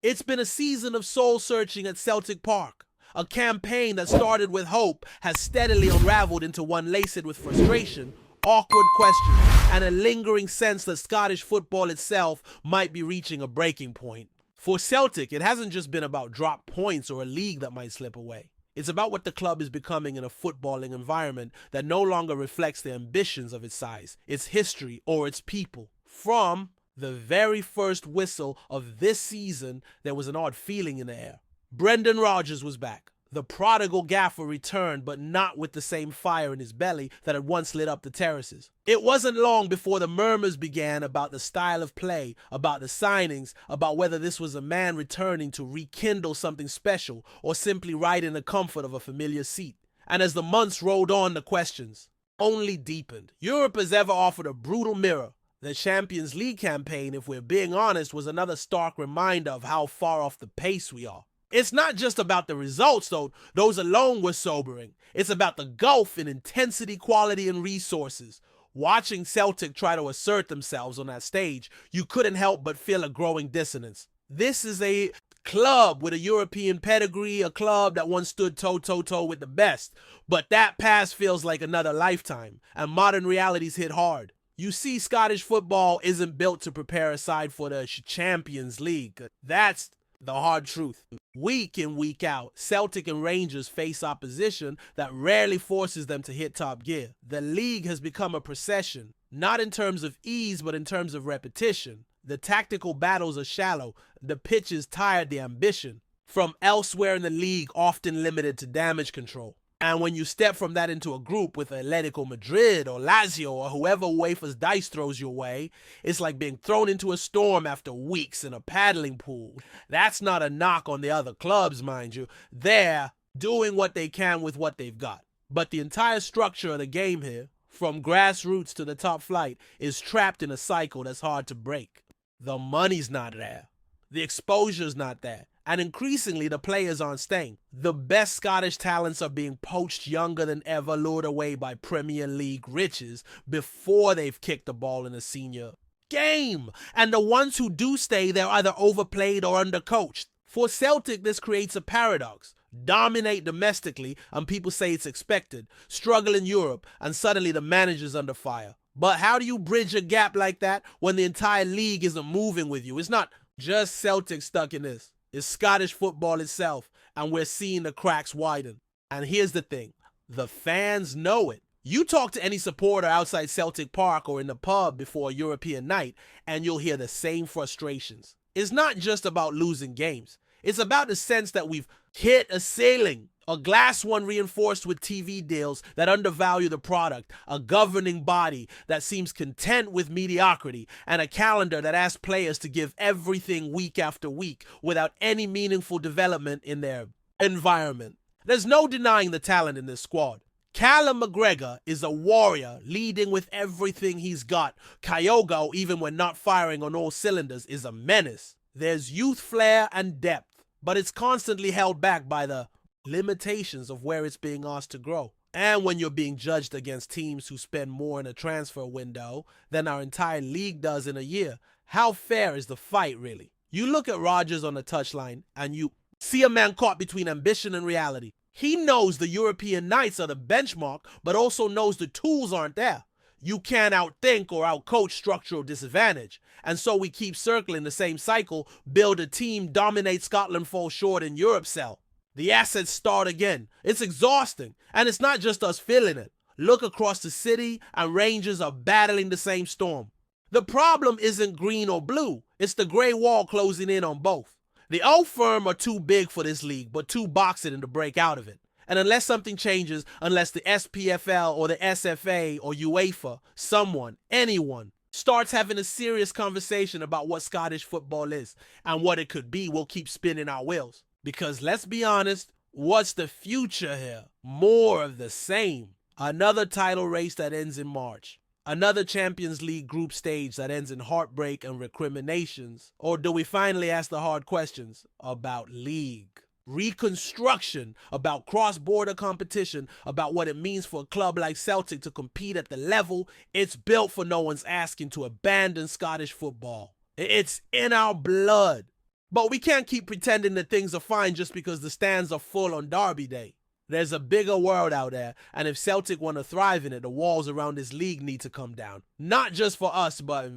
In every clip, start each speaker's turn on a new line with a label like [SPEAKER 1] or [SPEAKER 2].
[SPEAKER 1] It's been a season of soul-searching at Celtic Park. A campaign that started with hope has steadily unraveled into one laced with frustration, awkward questions, and a lingering sense that Scottish football itself might be reaching a breaking point. For Celtic, it hasn't just been about dropped points or a league that might slip away. It's about what the club is becoming in a footballing environment that no longer reflects the ambitions of its size, its history, or its people. From the very first whistle of this season, there was an odd feeling in the air. Brendan Rodgers was back. The prodigal gaffer returned, but not with the same fire in his belly that had once lit up the terraces. It wasn't long before the murmurs began about the style of play, about the signings, about whether this was a man returning to rekindle something special or simply ride in the comfort of a familiar seat. And as the months rolled on, the questions only deepened. Europe has ever offered a brutal mirror. The Champions League campaign, if we're being honest, was another stark reminder of how far off the pace we are. It's not just about the results, though. Those alone were sobering. It's about the gulf in intensity, quality, and resources. Watching Celtic try to assert themselves on that stage, you couldn't help but feel a growing dissonance. This is a club with a European pedigree, a club that once stood toe-to-toe with the best. But that past feels like another lifetime, and modern realities hit hard. You see, Scottish football isn't built to prepare a side for the Champions League. That's the hard truth. Week in, week out, Celtic and Rangers face opposition that rarely forces them to hit top gear. The league has become a procession, not in terms of ease, but in terms of repetition. The tactical battles are shallow, the pitches tired the ambition. From elsewhere in the league, often limited to damage control. And when you step from that into a group with Atletico Madrid or Lazio or whoever UEFA's dice throws your way, it's like being thrown into a storm after weeks in a paddling pool. That's not a knock on the other clubs, mind you. They're doing what they can with what they've got. But the entire structure of the game here, from grassroots to the top flight, is trapped in a cycle that's hard to break. The money's not there. The exposure's not there. And increasingly, the players aren't staying. The best Scottish talents are being poached younger than ever, lured away by Premier League riches before they've kicked the ball in a senior game. And the ones who do stay, they're either overplayed or undercoached. For Celtic, this creates a paradox. Dominate domestically, and people say it's expected. Struggle in Europe, and suddenly the manager's under fire. But how do you bridge a gap like that when the entire league isn't moving with you? It's not just Celtic stuck in this. It's Scottish football itself, and we're seeing the cracks widen. And here's the thing, the fans know it. You talk to any supporter outside Celtic Park or in the pub before a European night, and you'll hear the same frustrations. It's not just about losing games. It's about the sense that we've hit a ceiling, a glass one reinforced with TV deals that undervalue the product, a governing body that seems content with mediocrity, and a calendar that asks players to give everything week after week without any meaningful development in their environment. There's no denying the talent in this squad. Callum McGregor is a warrior, leading with everything he's got. Kyogo, even when not firing on all cylinders, is a menace. There's youth flair and depth, but it's constantly held back by the limitations of where it's being asked to grow. And when you're being judged against teams who spend more in a transfer window than our entire league does in a year, how fair is the fight really? You look at Rodgers on the touchline and you see a man caught between ambition and reality. He knows the European nights are the benchmark, but also knows the tools aren't there. You can't outthink or outcoach structural disadvantage. And so we keep circling the same cycle, build a team, dominate Scotland, fall short in Europe, sell. The assets start again. It's exhausting. And it's not just us feeling it. Look across the city and Rangers are battling the same storm. The problem isn't green or blue. It's the grey wall closing in on both. The old firm are too big for this league, but too boxing to break out of it. And unless something changes, unless the SPFL or the SFA or UEFA, someone, anyone, starts having a serious conversation about what Scottish football is and what it could be, we'll keep spinning our wheels. Because let's be honest, what's the future here? More of the same. Another title race that ends in March. Another Champions League group stage that ends in heartbreak and recriminations. Or do we finally ask the hard questions about league? Reconstruction, about cross-border competition, about what it means for a club like Celtic to compete at the level it's built for. No one's asking to abandon Scottish football. It's in our blood. But we can't keep pretending that things are fine just because the stands are full on Derby Day. There's a bigger world out there, and if Celtic want to thrive in it, the walls around this league need to come down. Not just for us, but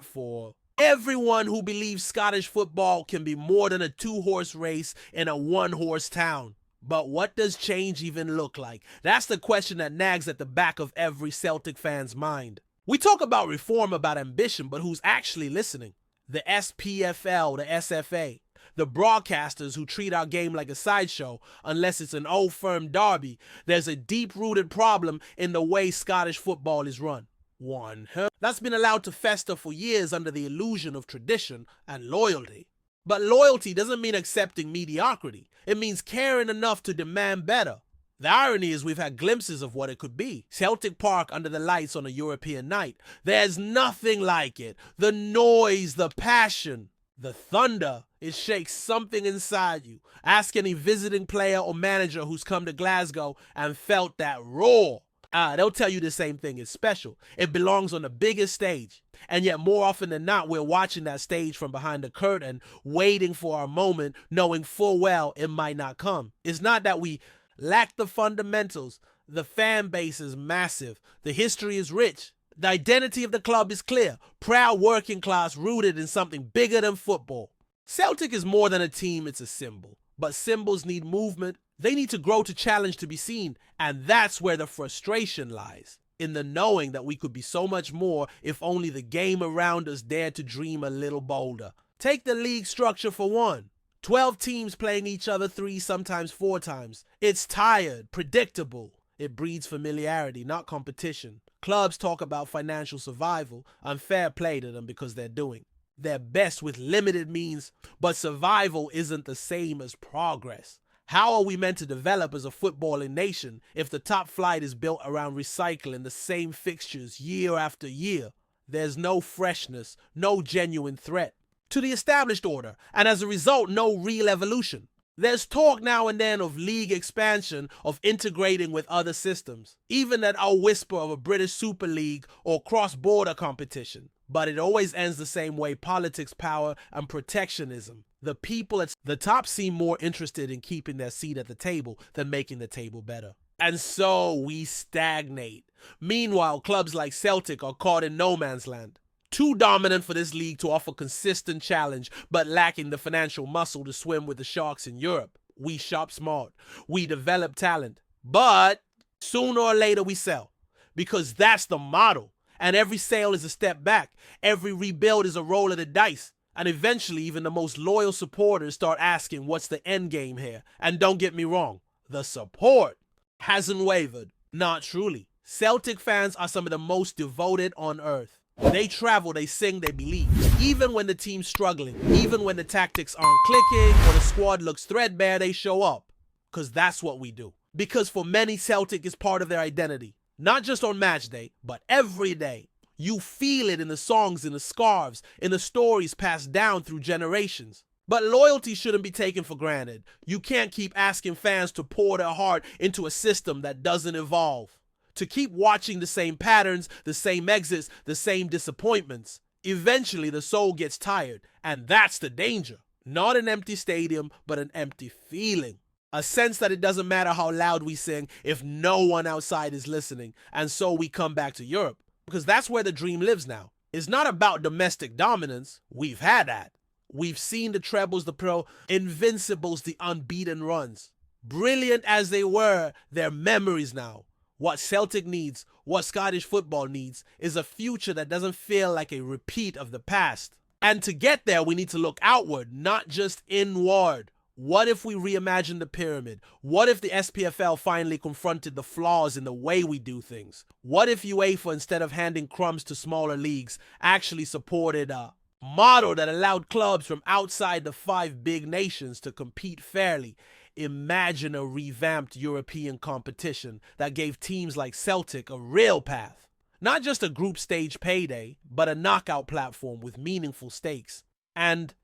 [SPEAKER 1] for everyone who believes Scottish football can be more than a two-horse race in a one-horse town. But what does change even look like? That's the question that nags at the back of every Celtic fan's mind. We talk about reform, about ambition, but who's actually listening? The SPFL, the SFA, the broadcasters who treat our game like a sideshow unless it's an old firm derby. There's a deep-rooted problem in the way Scottish football is run. That's been allowed to fester for years under the illusion of tradition and loyalty. But loyalty doesn't mean accepting mediocrity. It means caring enough to demand better. The irony is we've had glimpses of what it could be. Celtic Park under the lights on a European night. There's nothing like it. The noise, the passion, the thunder. It shakes something inside you. Ask any visiting player or manager who's come to Glasgow and felt that roar. They'll tell you the same thing. It's special. It belongs on the biggest stage. And yet more often than not, we're watching that stage from behind the curtain, waiting for our moment, knowing full well it might not come. It's not that we lack the fundamentals. The fan base is massive. The history is rich. The identity of the club is clear. Proud working class rooted in something bigger than football. Celtic is more than a team, it's a symbol. But symbols need movement. They need to grow to challenge to be seen. And that's where the frustration lies. In the knowing that we could be so much more if only the game around us dared to dream a little bolder. Take the league structure for one. 12 teams playing each other 3, sometimes 4 times. It's tired, predictable. It breeds familiarity, not competition. Clubs talk about financial survival. Unfair play to them because they're doing their best with limited means, but survival isn't the same as progress. How are we meant to develop as a footballing nation if the top flight is built around recycling the same fixtures year after year? There's no freshness, no genuine threat to the established order, and as a result, no real evolution. There's talk now and then of league expansion, of integrating with other systems, even that old whisper of a British Super League or cross-border competition. But it always ends the same way: politics, power, and protectionism. The people at the top seem more interested in keeping their seat at the table than making the table better. And so we stagnate. Meanwhile, clubs like Celtic are caught in no man's land. Too dominant for this league to offer consistent challenge, but lacking the financial muscle to swim with the sharks in Europe. We shop smart. We develop talent. But sooner or later we sell. Because that's the model. And every sale is a step back. Every rebuild is a roll of the dice. And eventually even the most loyal supporters start asking, what's the end game here? And don't get me wrong, the support hasn't wavered. Not truly. Celtic fans are some of the most devoted on earth. They travel, they sing, they believe. Even when the team's struggling, even when the tactics aren't clicking or the squad looks threadbare, they show up. Because that's what we do. Because for many, Celtic is part of their identity. Not just on match day, but every day. You feel it in the songs, in the scarves, in the stories passed down through generations. But loyalty shouldn't be taken for granted. You can't keep asking fans to pour their heart into a system that doesn't evolve. To keep watching the same patterns, the same exits, the same disappointments. Eventually the soul gets tired, and that's the danger. Not an empty stadium, but an empty feeling. A sense that it doesn't matter how loud we sing if no one outside is listening, and so we come back to Europe. Because that's where the dream lives now. It's not about domestic dominance. We've had that. We've seen the trebles, the pro invincibles, the unbeaten runs. Brilliant as they were, they're memories now. What Celtic needs, what Scottish football needs, is a future that doesn't feel like a repeat of the past. And to get there, we need to look outward, not just inward. What if we reimagine the pyramid? What if the SPFL finally confronted the flaws in the way we do things? What if UEFA, instead of handing crumbs to smaller leagues, actually supported a model that allowed clubs from outside the 5 big nations to compete fairly? Imagine a revamped European competition that gave teams like Celtic a real path. Not just a group stage payday, but a knockout platform with meaningful stakes. And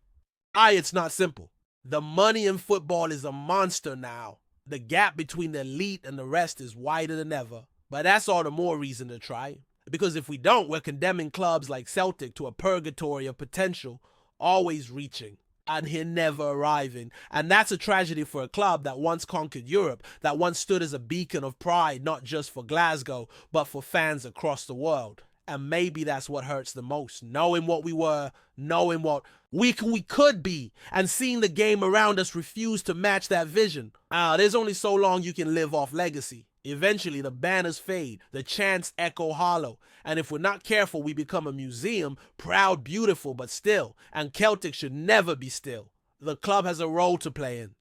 [SPEAKER 1] it's not simple. The money in football is a monster now. The gap between the elite and the rest is wider than ever. But that's all the more reason to try. Because if we don't, we're condemning clubs like Celtic to a purgatory of potential, always reaching. and him never arriving. And that's a tragedy for a club that once conquered Europe, that once stood as a beacon of pride, not just for Glasgow, but for fans across the world. And maybe that's what hurts the most, knowing what we were, knowing what we could be, and seeing the game around us refuse to match that vision. There's only so long you can live off legacy. Eventually, the banners fade, the chants echo hollow, and if we're not careful, we become a museum, proud, beautiful, but still, and Celtic should never be still. The club has a role to play in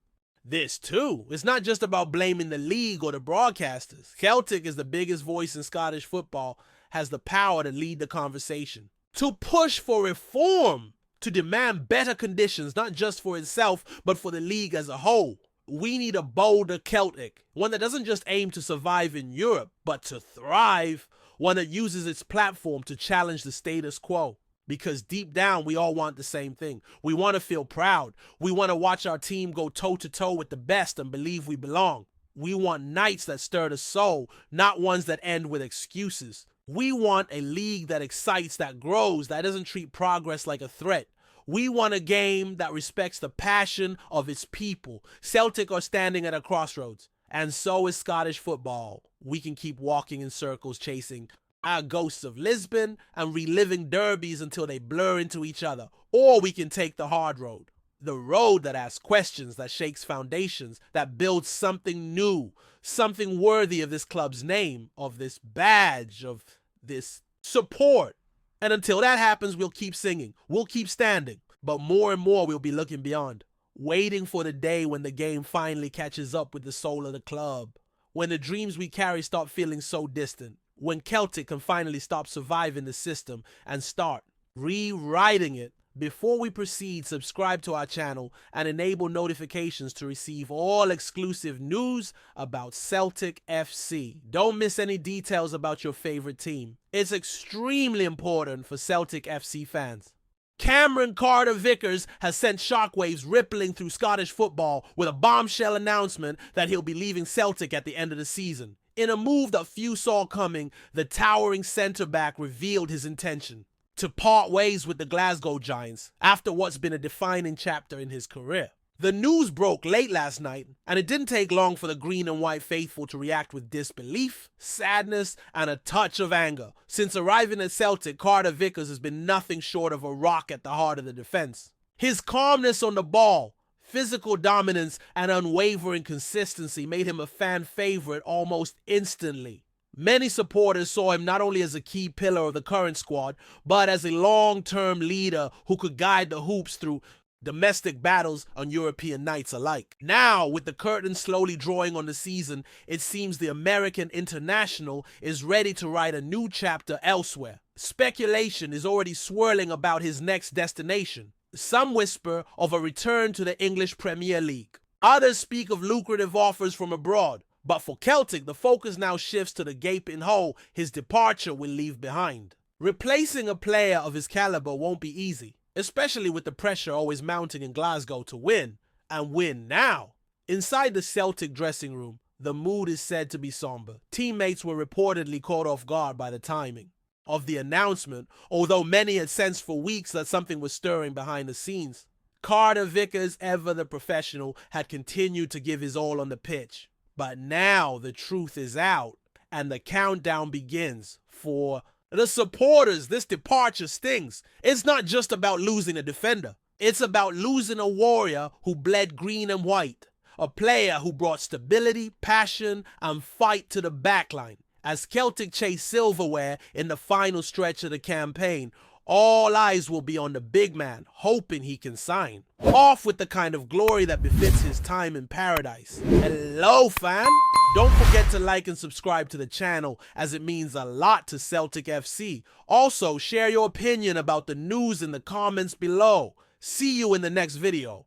[SPEAKER 1] this too. It's not just about blaming the league or the broadcasters. Celtic is the biggest voice in Scottish football, has the power to lead the conversation, to push for reform, to demand better conditions, not just for itself, but for the league as a whole. We need a bolder Celtic, one that doesn't just aim to survive in Europe, but to thrive, one that uses its platform to challenge the status quo. Because deep down, we all want the same thing. We want to feel proud. We want to watch our team go toe-to-toe with the best and believe we belong. We want nights that stir the soul, not ones that end with excuses. We want a league that excites, that grows, that doesn't treat progress like a threat. We want a game that respects the passion of its people. Celtic are standing at a crossroads, and so is Scottish football. We can keep walking in circles, chasing our ghosts of Lisbon and reliving derbies until they blur into each other. Or we can take the hard road. The road that asks questions, that shakes foundations, that builds something new, something worthy of this club's name, of this badge, of this support. And until that happens, we'll keep singing, we'll keep standing, but more and more we'll be looking beyond, waiting for the day when the game finally catches up with the soul of the club, when the dreams we carry stop feeling so distant, when Celtic can finally stop surviving the system and start rewriting it. Before we proceed, subscribe to our channel and enable notifications to receive all exclusive news about Celtic FC. Don't miss any details about your favorite team. It's extremely important for Celtic FC fans. Cameron Carter-Vickers has sent shockwaves rippling through Scottish football with a bombshell announcement that he'll be leaving Celtic at the end of the season. In a move that few saw coming, the towering centre-back revealed his intention to part ways with the Glasgow Giants after what's been a defining chapter in his career. The news broke late last night, and it didn't take long for the green and white faithful to react with disbelief, sadness, and a touch of anger. Since arriving at Celtic, Carter-Vickers has been nothing short of a rock at the heart of the defense. His calmness on the ball, physical dominance, and unwavering consistency made him a fan favorite almost instantly. Many supporters saw him not only as a key pillar of the current squad, but as a long-term leader who could guide the Hoops through domestic battles on European nights alike. Now, with the curtain slowly drawing on the season, it seems the American international is ready to write a new chapter elsewhere. Speculation is already swirling about his next destination. Some whisper of a return to the English Premier League. Others speak of lucrative offers from abroad. But for Celtic, the focus now shifts to the gaping hole his departure will leave behind. Replacing a player of his caliber won't be easy, especially with the pressure always mounting in Glasgow to win, and win now. Inside the Celtic dressing room, the mood is said to be somber. Teammates were reportedly caught off guard by the timing of the announcement, although many had sensed for weeks that something was stirring behind the scenes. Carter-Vickers, ever the professional, had continued to give his all on the pitch. But now the truth is out, and the countdown begins. For the supporters, this departure stings. It's not just about losing a defender. It's about losing a warrior who bled green and white. A player who brought stability, passion, and fight to the backline. As Celtic chase silverware in the final stretch of the campaign, all eyes will be on the big man, hoping he can sign. Off with the kind of glory that befits his time in paradise. Hello, fan! Don't forget to like and subscribe to the channel, as it means a lot to Celtic FC. Also, share your opinion about the news in the comments below. See you in the next video.